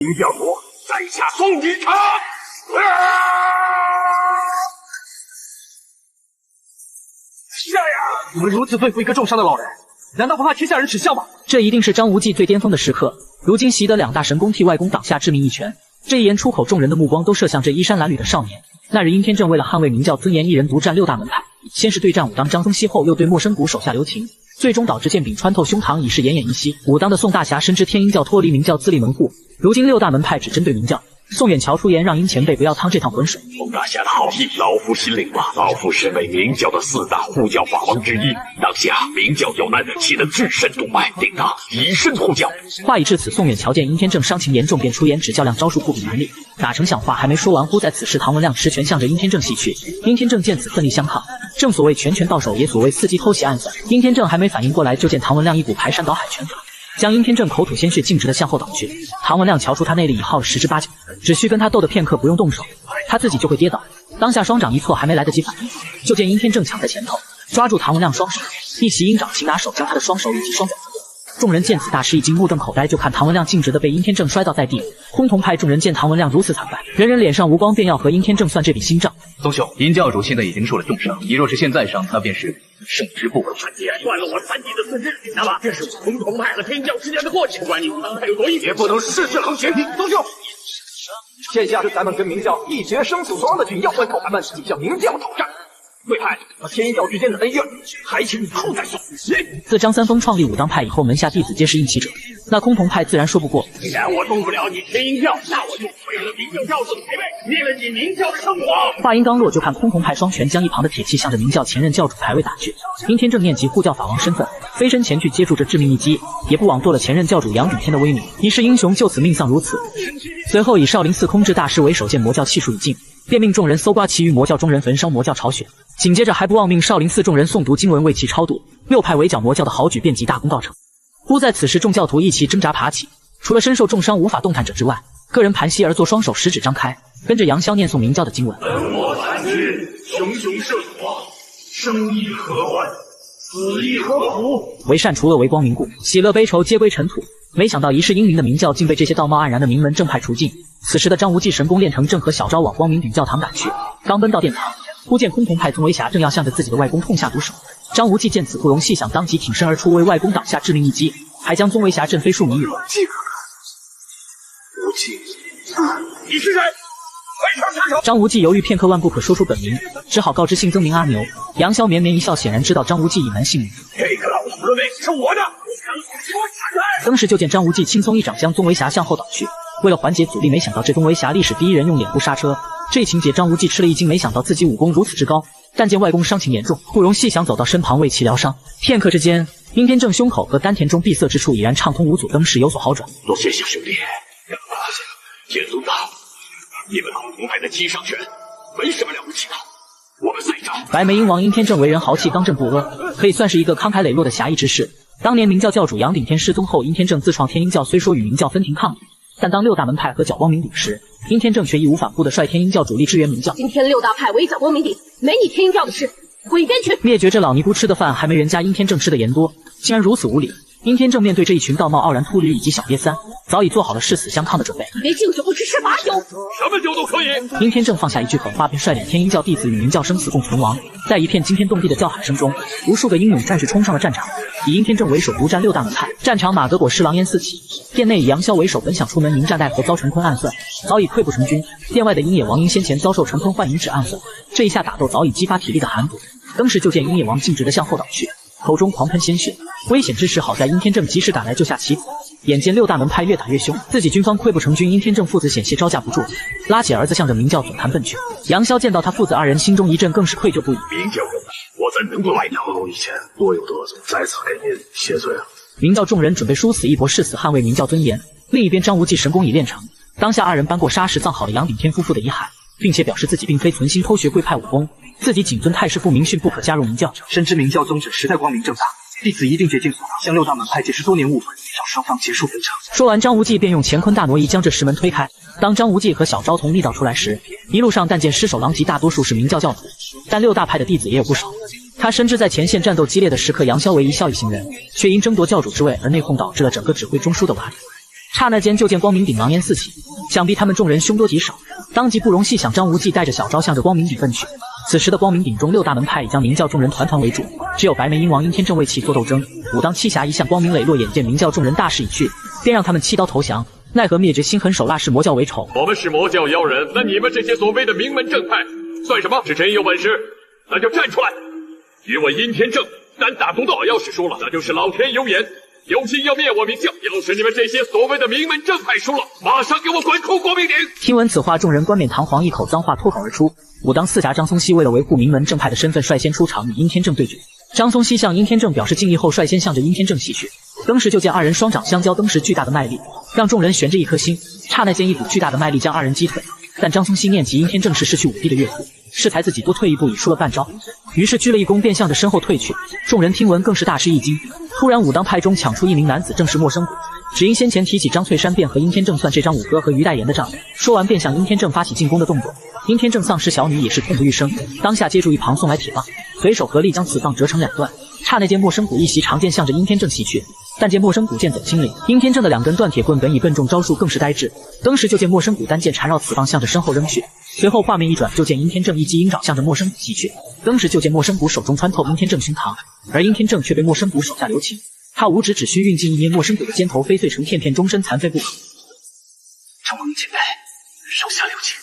明教主，在下宋以诚。下呀！你们如此对付一个重伤的老人，难道不怕天下人耻笑吗？这一定是张无忌最巅峰的时刻。如今习得两大神功，替外公挡下致命一拳。这一言出口，众人的目光都射向这衣衫褴褛的少年。那日殷天正为了捍卫明教尊严，一人独占六大门派，先是对战武当张宗羲，后又对莫生谷手下留情，最终导致剑柄穿透胸膛，已是奄奄一息。武当的宋大侠深知天鹰教脱离明教自立门户，如今六大门派只针对明教。宋远桥出言让殷前辈不要趟这趟浑水。宋大侠的好意，老夫心领了。老夫身为明教的4大护教法王之一，当下明教有难，岂能置身度外，定当以身护教。话已至此，宋远桥见殷天正伤情严重，便出言指教亮招数不比蛮力。哪成想话还没说完，忽在此时唐文亮持拳向着殷天正袭去。殷天正见此奋力相抗，正所谓拳拳到手，也所谓伺机偷袭暗算。殷天正还没反应过来，就见唐文亮一股排山倒海拳法，将殷天正口吐鲜血，径直的向后倒去。唐文亮瞧出他内力已耗了10之8九，只需跟他斗的片刻，不用动手，他自己就会跌倒。当下双掌一错，还没来得及反应，就见殷天正抢在前头，抓住唐文亮双手，一袭鹰掌擒拿手将他的双手以及双脚。众人见此大吃一惊，目瞪口呆，就看唐文亮径直的被殷天正摔倒在地。崆峒派众人见唐文亮如此惨败，人人脸上无光，便要和殷天正算这笔新账。宗兄，殷教主现在已经受了重伤，你若是现在伤，那便是圣之不可。既然断了我残疾的四肢，那么这是崆峒派和天教之间的过节，不管你武当派有多硬，也不能事事横行。宗兄，现下是咱们跟明教一决生死存亡的紧要关头，咱们即向明教讨战。贵派和天鹰教之间的恩怨，还请以后再说。自张三丰创立武当派以后，门下弟子皆是硬气者，那崆峒派自然说不过。既然我动不了你天鹰教，那我就为了明教教主的陪伴，灭了你明教的圣王。话音刚落，就看崆峒派双拳将一旁的铁器向着明教前任教主牌位打去。殷天正念及护教法王身份，飞身前去接住这致命一击，也不枉做了前任教主杨顶天的威名，一世英雄就此命丧如此。随后以少林寺空智大师为首，见魔教气数已尽，便命众人搜刮其余魔教中人，焚烧魔教巢穴。紧接着还不忘命少林寺众人诵读经文为其超度。六派围剿魔教的好举便即大功告成。忽在此时，众教徒一齐挣扎爬起，除了身受重伤无法动弹者之外，个人盘膝而坐，双手食指张开，跟着杨逍念诵明教的经文。本我残躯，熊熊圣火，生亦何欢，死亦何苦？为善除恶，为光明故，喜乐悲愁皆归尘土。没想到一世英名的明教竟被这些道貌岸然的名门正派除尽。此时的张无忌神功练成，正和小昭往光明顶教堂赶去。刚奔到殿堂，忽见崆峒派宗维侠正要向着自己的外公痛下毒手。张无忌见此不容细想，当即挺身而出，为外公挡下致命一击，还将宗维侠震飞数米远。无忌，你是谁？为什么下手？张无忌犹豫片刻，万不可说出本名，只好告知姓曾名阿牛。杨逍绵绵一笑，显然知道张无忌隐瞒姓名。这个老头的位是我的，当时就见张无忌轻松一掌将宗维侠向后倒去。为了缓解阻力，没想到这宗维侠历史第一人用脸部刹车。这一情节张无忌吃了一惊，没想到自己武功如此之高，但见外公伤情严重，不容细想，走到身旁为其疗伤。片刻之间，殷天正胸口和丹田中闭塞之处已然畅通无阻，登时有所好转。多谢小兄弟。天尊道，你们崆峒派的姬上拳没什么了不起的，我们再战。白眉鹰王殷天正为人豪气，刚正不阿，可以算是一个慷慨磊落的侠义之士。当年明教教主杨顶天失踪后，殷天正自创天鹰教，虽说与明教分庭抗礼，但当六大门派和剿光明顶时，殷天正却义无反顾地率天鹰教主力支援明教。今天六大派围剿光明顶，没你天鹰教的事，回边去！灭绝这老尼姑吃的饭还没人家殷天正吃的盐多，竟然如此无礼。殷天正面对这一群道貌傲然秃驴以及小瘪三，早已做好了誓死相抗的准备。别敬酒不吃吃罚酒，什么酒都可以。殷天正放下一句狠话，便率领天鹰教弟子与明教生死共存亡。在一片惊天动地的叫喊声中，无数个英勇战士冲上了战场，以殷天正为首独占六大门派。战场马革裹尸，狼烟四起。殿内以杨逍为首，本想出门迎战，奈何遭陈坤暗算，早已溃不成军。殿外的鹰野王因先前遭受陈坤幻影指暗算，这一下打斗早已激发体力的寒毒。当时就见鹰野王径直地向后倒去，口中狂喷鲜血。危险之时，好在殷天正及时赶来救下其子。眼见六大门派越打越凶，自己军方溃不成军，殷天正父子险些招架不住，拉起儿子向着明教总坛奔去。杨逍见到他父子二人，心中一震，更是愧疚不已。明教有难，我怎能够赖掉？以前多有得罪，在此给您谢罪了。明教众人准备殊死一搏，誓死捍卫明教尊严。另一边，张无忌神功已练成，当下二人搬过沙石，葬好了杨顶天夫妇的遗骸，并且表示自己并非存心偷学贵派武功，自己谨遵太师父明训，不可加入明教。深知明教宗旨实在光明正大，弟子一定竭尽所能，向六大门派解释多年误会，让双方结束纷争。说完，张无忌便用乾坤大挪移将这石门推开。当张无忌和小昭从密道出来时，一路上但见尸首狼藉，大多数是明教教徒，但六大派的弟子也有不少。他深知在前线战斗激烈的时刻，杨逍为一效益行人，却因争夺教主之位而内讧，导致了整个指挥中枢的瓦解。刹那间就见光明顶狼烟四起，想必他们众人凶多吉少，当即不容细想，张无忌带着小昭向着光明顶奔去。此时的光明顶中6大门派已将明教众人团团围住，只有白眉鹰王殷天正为其做斗争。武当七侠一向光明磊落，眼见明教众人大势已去，便让他们弃刀投降。奈何灭绝心狠手辣，视魔教为丑。我们是魔教妖人，那你们这些所谓的名门正派算什么？是真有本事，那就站出来，与我殷天正单打独斗。要是输了，那就是老天有眼，有心要灭我明教。要是你们这些所谓的名门正派输了，马上给我滚出光明顶！听闻此话，众人冠冕堂皇，一口脏话脱口而出。武当四侠张松熙为了维护名门正派的身份，率先出场与殷天正对决。张松熙向殷天正表示敬意后，率先向着殷天正袭去。当时就见二人双掌相交，当时巨大的卖力让众人悬着一颗心。刹那间，一股巨大的卖力将二人击退。但张松熙念及殷天正是失去武帝的岳父，适才自己多退一步，已输了半招，于是鞠了一躬，便向着身后退去。众人听闻更是大吃一惊。突然，武当派中抢出一名男子，正是陌生谷。只因先前提起张翠山，便和殷天正算这张五哥和于代言的账。说完，便向殷天正发起进攻的动作。殷天正丧失小女也是痛不欲生，当下接住一旁送来铁棒，随手合力将此棒折成2段。刹那间，陌生谷一袭长剑向着殷天正袭去。但见陌生谷剑走轻灵，殷天正的2根断铁棍本已笨重，招数更是呆滞。当时就见陌生谷单剑缠绕此棒，向着身后扔去。随后画面一转，就见殷天正一击鹰爪向着陌生谷袭去。当时就见陌生谷手中穿透殷天正胸膛，而殷天正却被陌生谷手下留情。他五指只需运劲一捏，陌生谷的肩头飞碎成片片，终身残废不可。张王前辈，手下留情。